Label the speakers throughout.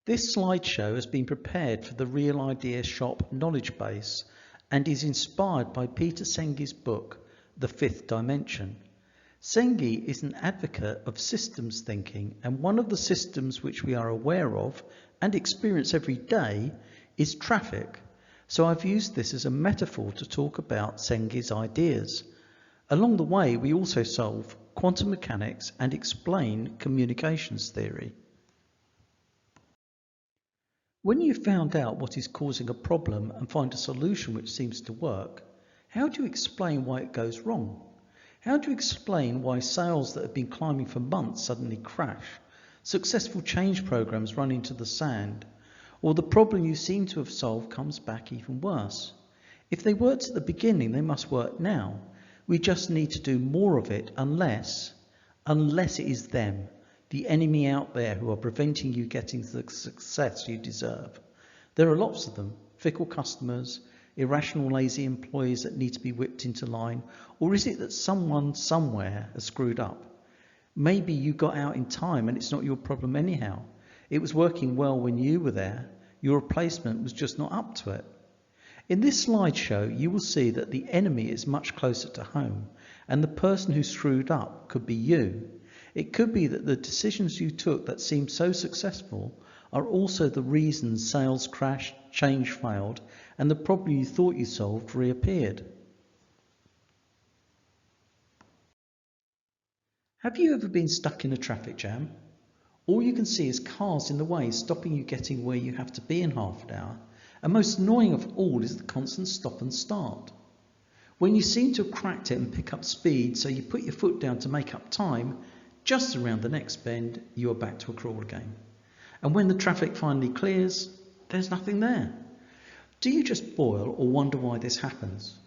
Speaker 1: This slideshow has been prepared for the Real Idea Shop knowledge base and is inspired by Peter Senge's book, The Fifth Dimension. Senge is an advocate of systems thinking, and one of the systems which we are aware of and experience every day is traffic. So I've used this as a metaphor to talk about Senge's ideas. Along the way, we also solve quantum mechanics and explain communications theory. When you've found out what is causing a problem and find a solution which seems to work, how do you explain why it goes wrong? How do you explain why sales that have been climbing for months suddenly crash, successful change programs run into the sand, or the problem you seem to have solved comes back even worse? If they worked at the beginning, they must work now. We just need to do more of it unless it is them, the enemy out there who are preventing you getting the success you deserve. There are lots of them: fickle customers, irrational, lazy employees that need to be whipped into line, or is it that someone somewhere has screwed up? Maybe you got out in time and it's not your problem anyhow. It was working well when you were there. Your replacement was just not up to it. In this slideshow, you will see that the enemy is much closer to home, and the person who screwed up could be you. It could be that the decisions you took that seemed so successful are also the reason sales crashed, change failed, and the problem you thought you solved reappeared. Have you ever been stuck in a traffic jam? All you can see is cars in the way, stopping you getting where you have to be in half an hour. And most annoying of all is the constant stop and start. When you seem to have cracked it and pick up speed, so you put your foot down to make up time, just around the next bend, you are back to a crawl again. And when the traffic finally clears, there's nothing there. Do you just boil or wonder why this happens?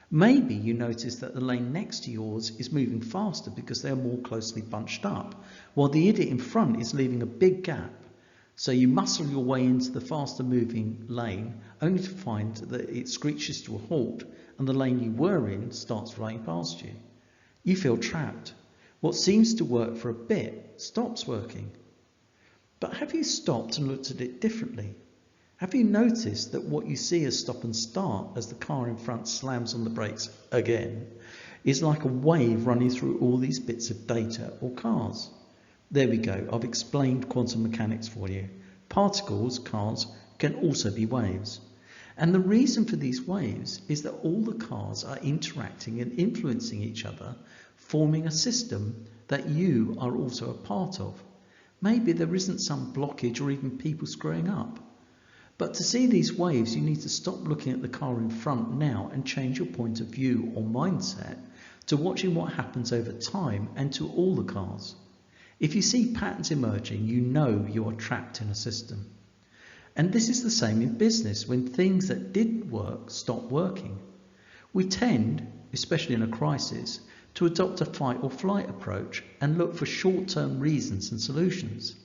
Speaker 1: Maybe you notice that the lane next to yours is moving faster because they are more closely bunched up, while the idiot in front is leaving a big gap. So you muscle your way into the faster moving lane, only to find that it screeches to a halt and the lane you were in starts flying past you. You feel trapped. What seems to work for a bit stops working. But have you stopped and looked at it differently? Have you noticed that what you see as stop and start as the car in front slams on the brakes again is like a wave running through all these bits of data or cars? There we go, I've explained quantum mechanics for you. Particles, cars, can also be waves. And the reason for these waves is that all the cars are interacting and influencing each other, forming a system that you are also a part of. Maybe there isn't some blockage or even people screwing up. But to see these waves, you need to stop looking at the car in front now and change your point of view or mindset to watching what happens over time and to all the cars. If you see patterns emerging, you know you are trapped in a system. And this is the same in business when things that did work stop working. We tend, especially in a crisis, to adopt a fight or flight approach and look for short-term reasons and solutions.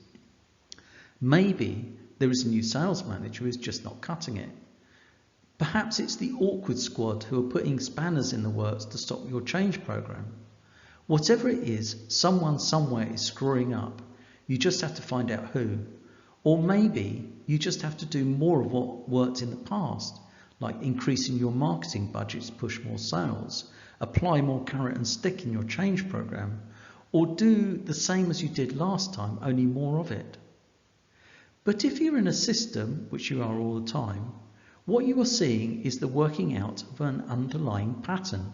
Speaker 1: Maybe there is a new sales manager who is just not cutting it. Perhaps it's the awkward squad who are putting spanners in the works to stop your change program. Whatever it is, someone somewhere is screwing up. You just have to find out who. Or maybe you just have to do more of what worked in the past, like increasing your marketing budgets to push more sales, apply more carrot and stick in your change program, or do the same as you did last time, only more of it. But if you're in a system, which you are all the time, what you are seeing is the working out of an underlying pattern.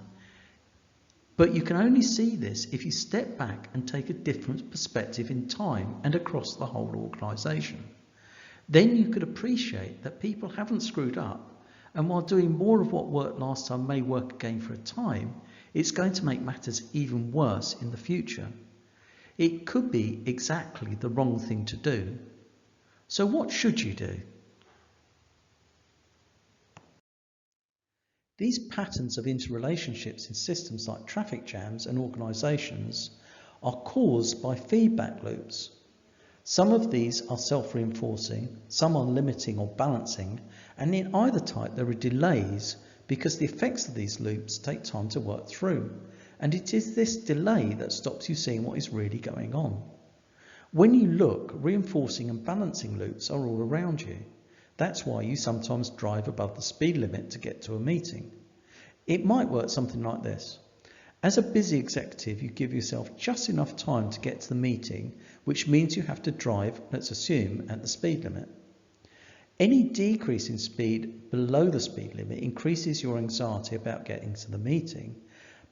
Speaker 1: But you can only see this if you step back and take a different perspective in time and across the whole organisation. Then you could appreciate that people haven't screwed up, and while doing more of what worked last time may work again for a time, it's going to make matters even worse in the future. It could be exactly the wrong thing to do. So what should you do? These patterns of interrelationships in systems like traffic jams and organisations are caused by feedback loops. Some of these are self-reinforcing, some are limiting or balancing, and in either type there are delays because the effects of these loops take time to work through, and it is this delay that stops you seeing what is really going on. When you look, reinforcing and balancing loops are all around you. That's why you sometimes drive above the speed limit to get to a meeting. It might work something like this. As a busy executive, you give yourself just enough time to get to the meeting, which means you have to drive, let's assume, at the speed limit. Any decrease in speed below the speed limit increases your anxiety about getting to the meeting,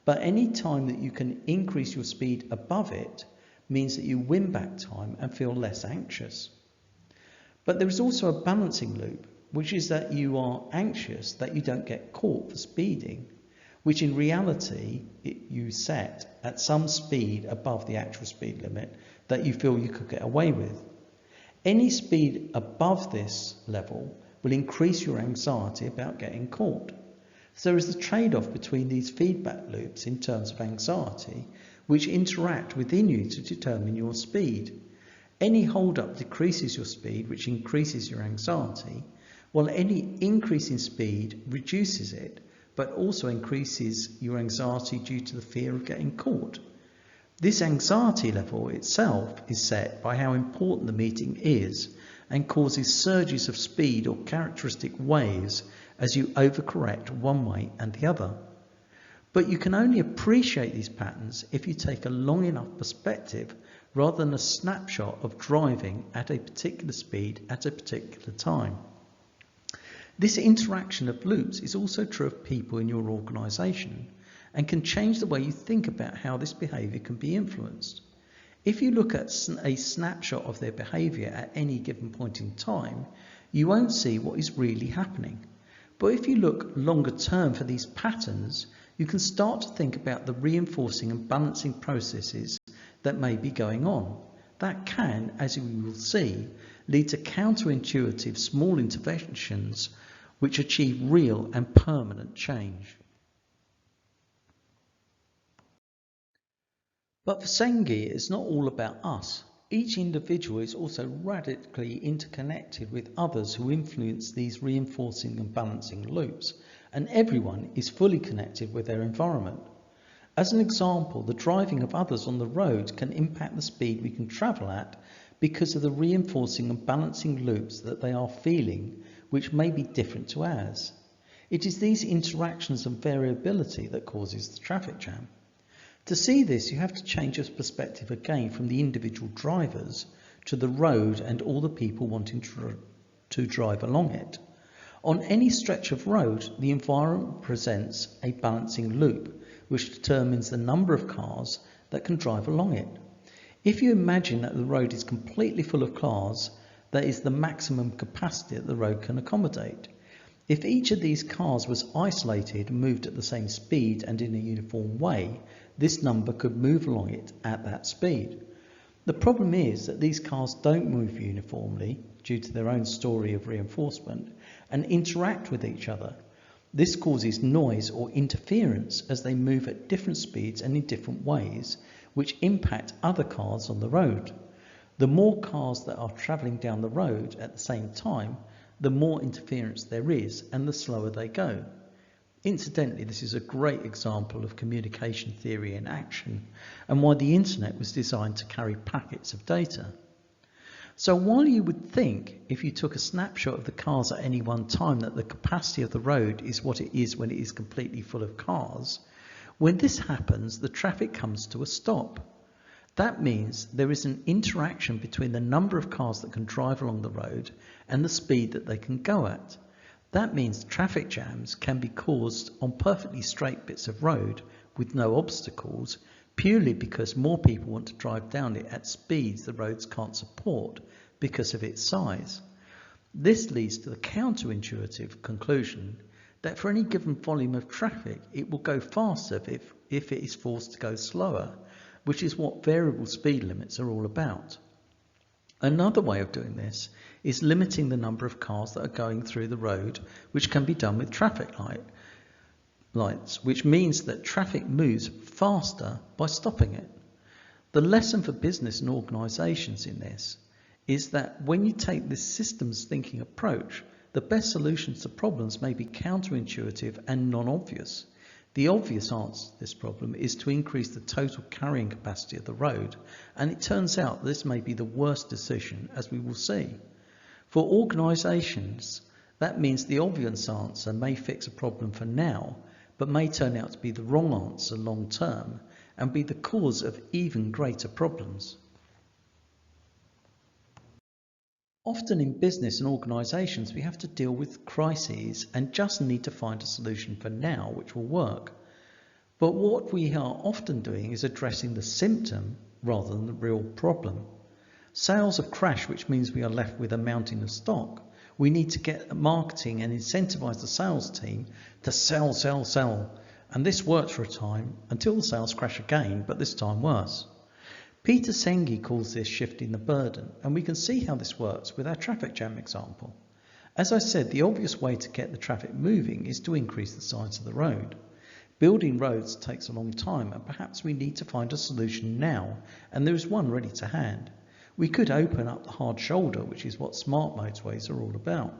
Speaker 1: but any time that you can increase your speed above it means that you win back time and feel less anxious. But there is also a balancing loop, which is that you are anxious that you don't get caught for speeding, which in reality you set at some speed above the actual speed limit that you feel you could get away with. Any speed above this level will increase your anxiety about getting caught. So there is the trade-off between these feedback loops in terms of anxiety, which interact within you to determine your speed. Any hold-up decreases your speed, which increases your anxiety, while any increase in speed reduces it, but also increases your anxiety due to the fear of getting caught. This anxiety level itself is set by how important the meeting is and causes surges of speed or characteristic waves as you overcorrect one way and the other. But you can only appreciate these patterns if you take a long enough perspective rather than a snapshot of driving at a particular speed at a particular time. This interaction of loops is also true of people in your organisation and can change the way you think about how this behaviour can be influenced. If you look at a snapshot of their behaviour at any given point in time, you won't see what is really happening. But if you look longer term for these patterns, you can start to think about the reinforcing and balancing processes that may be going on. That can, as we will see, lead to counterintuitive small interventions which achieve real and permanent change. But for Senge, it's not all about us. Each individual is also radically interconnected with others who influence these reinforcing and balancing loops, and everyone is fully connected with their environment. As an example, the driving of others on the road can impact the speed we can travel at because of the reinforcing and balancing loops that they are feeling, which may be different to ours. It is these interactions and variability that causes the traffic jam. To see this, you have to change your perspective again from the individual drivers to the road and all the people wanting to drive along it. On any stretch of road, the environment presents a balancing loop, which determines the number of cars that can drive along it. If you imagine that the road is completely full of cars, that is the maximum capacity that the road can accommodate. If each of these cars was isolated and moved at the same speed and in a uniform way, this number could move along it at that speed. The problem is that these cars don't move uniformly due to their own story of reinforcement and interact with each other. This causes noise or interference as they move at different speeds and in different ways, which impact other cars on the road. The more cars that are travelling down the road at the same time, the more interference there is and the slower they go. Incidentally, this is a great example of communication theory in action and why the internet was designed to carry packets of data. So while you would think, if you took a snapshot of the cars at any one time, that the capacity of the road is what it is when it is completely full of cars, when this happens, the traffic comes to a stop. That means there is an interaction between the number of cars that can drive along the road and the speed that they can go at. That means traffic jams can be caused on perfectly straight bits of road with no obstacles, purely because more people want to drive down it at speeds the roads can't support because of its size. This leads to the counterintuitive conclusion that for any given volume of traffic, it will go faster if it is forced to go slower, which is what variable speed limits are all about. Another way of doing this is limiting the number of cars that are going through the road, which can be done with traffic lights, which means that traffic moves faster by stopping it. The lesson for business and organisations in this is that when you take this systems thinking approach, the best solutions to problems may be counterintuitive and non-obvious. The obvious answer to this problem is to increase the total carrying capacity of the road, and it turns out this may be the worst decision, as we will see. For organisations, that means the obvious answer may fix a problem for now, but may turn out to be the wrong answer long term and be the cause of even greater problems. Often in business and organisations, we have to deal with crises and just need to find a solution for now which will work. But what we are often doing is addressing the symptom rather than the real problem. Sales have crashed, which means we are left with a mountain of stock. We need to get marketing and incentivise the sales team to sell, sell, sell. And this worked for a time until the sales crash again, but this time worse. Peter Senge calls this shifting the burden, and we can see how this works with our traffic jam example. As I said, the obvious way to get the traffic moving is to increase the size of the road. Building roads takes a long time, and perhaps we need to find a solution now, and there is one ready to hand. We could open up the hard shoulder, which is what smart motorways are all about.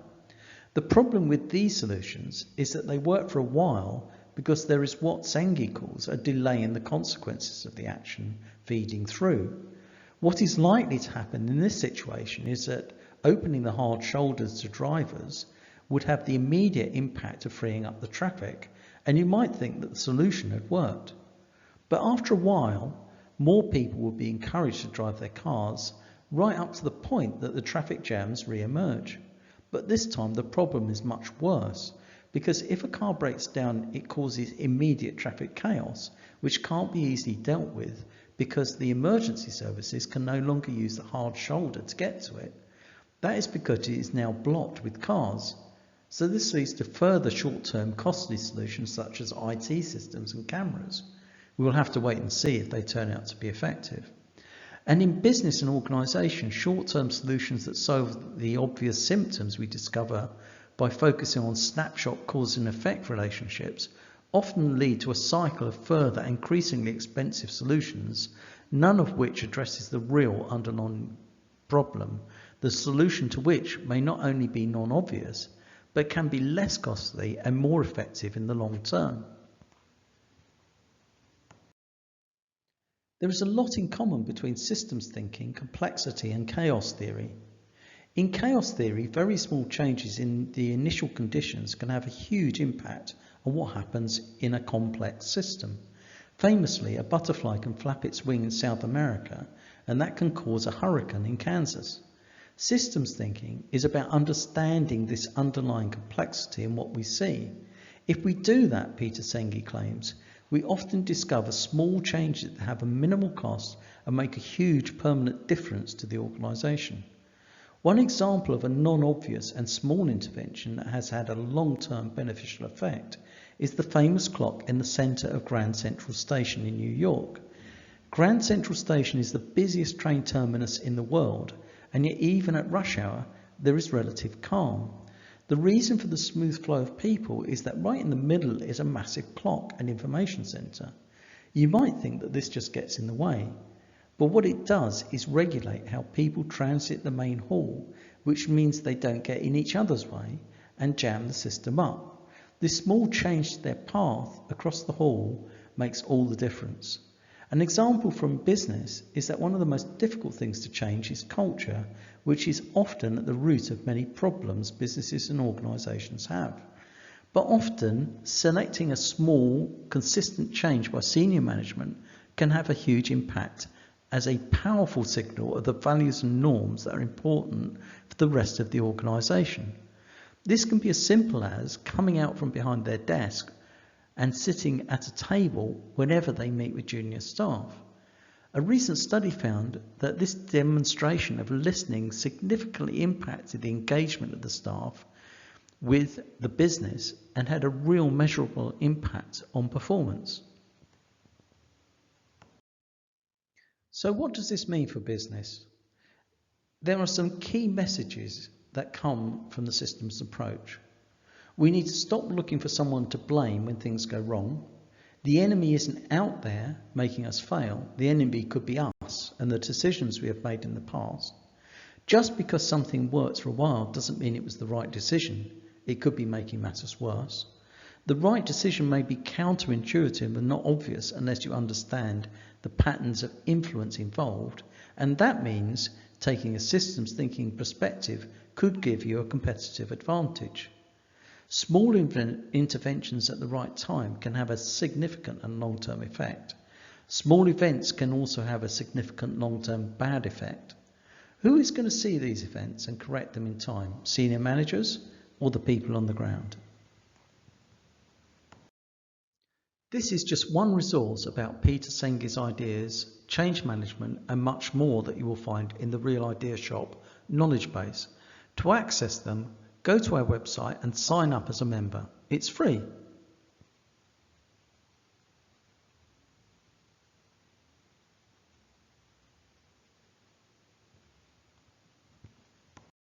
Speaker 1: The problem with these solutions is that they work for a while because there is what Senge calls a delay in the consequences of the action feeding through. What is likely to happen in this situation is that opening the hard shoulders to drivers would have the immediate impact of freeing up the traffic, and you might think that the solution had worked. But after a while, more people will be encouraged to drive their cars, right up to the point that the traffic jams re-emerge. But this time the problem is much worse, because if a car breaks down, it causes immediate traffic chaos, which can't be easily dealt with because the emergency services can no longer use the hard shoulder to get to it. That is because it is now blocked with cars. So this leads to further short-term costly solutions such as IT systems and cameras. We will have to wait and see if they turn out to be effective. And in business and organisation, short-term solutions that solve the obvious symptoms we discover by focusing on snapshot cause and effect relationships often lead to a cycle of further increasingly expensive solutions, none of which addresses the real underlying problem, the solution to which may not only be non-obvious, but can be less costly and more effective in the long term. There is a lot in common between systems thinking, complexity, and chaos theory. In chaos theory, very small changes in the initial conditions can have a huge impact on what happens in a complex system. Famously, a butterfly can flap its wing in South America, and that can cause a hurricane in Kansas. Systems thinking is about understanding this underlying complexity in what we see. If we do that, Peter Senge claims, we often discover small changes that have a minimal cost and make a huge permanent difference to the organisation. One example of a non-obvious and small intervention that has had a long-term beneficial effect is the famous clock in the centre of Grand Central Station in New York. Grand Central Station is the busiest train terminus in the world, and yet even at rush hour there is relative calm. The reason for the smooth flow of people is that right in the middle is a massive clock and information centre. You might think that this just gets in the way, but what it does is regulate how people transit the main hall, which means they don't get in each other's way and jam the system up. This small change to their path across the hall makes all the difference. An example from business is that one of the most difficult things to change is culture, which is often at the root of many problems businesses and organisations have. But often, selecting a small, consistent change by senior management can have a huge impact as a powerful signal of the values and norms that are important for the rest of the organisation. This can be as simple as coming out from behind their desk and sitting at a table whenever they meet with junior staff. A recent study found that this demonstration of listening significantly impacted the engagement of the staff with the business and had a real measurable impact on performance. So what does this mean for business? There are some key messages that come from the systems approach. We need to stop looking for someone to blame when things go wrong. The enemy isn't out there making us fail. The enemy could be us and the decisions we have made in the past. Just because something works for a while doesn't mean it was the right decision. It could be making matters worse. The right decision may be counterintuitive and not obvious unless you understand the patterns of influence involved, and that means taking a systems thinking perspective could give you a competitive advantage. Small interventions at the right time can have a significant and long-term effect. Small events can also have a significant long-term bad effect. Who is going to see these events and correct them in time? Senior managers or the people on the ground? This is just one resource about Peter Senge's ideas, change management, and much more that you will find in the Real Idea Shop knowledge base. To access them, go to our website and sign up as a member. It's free.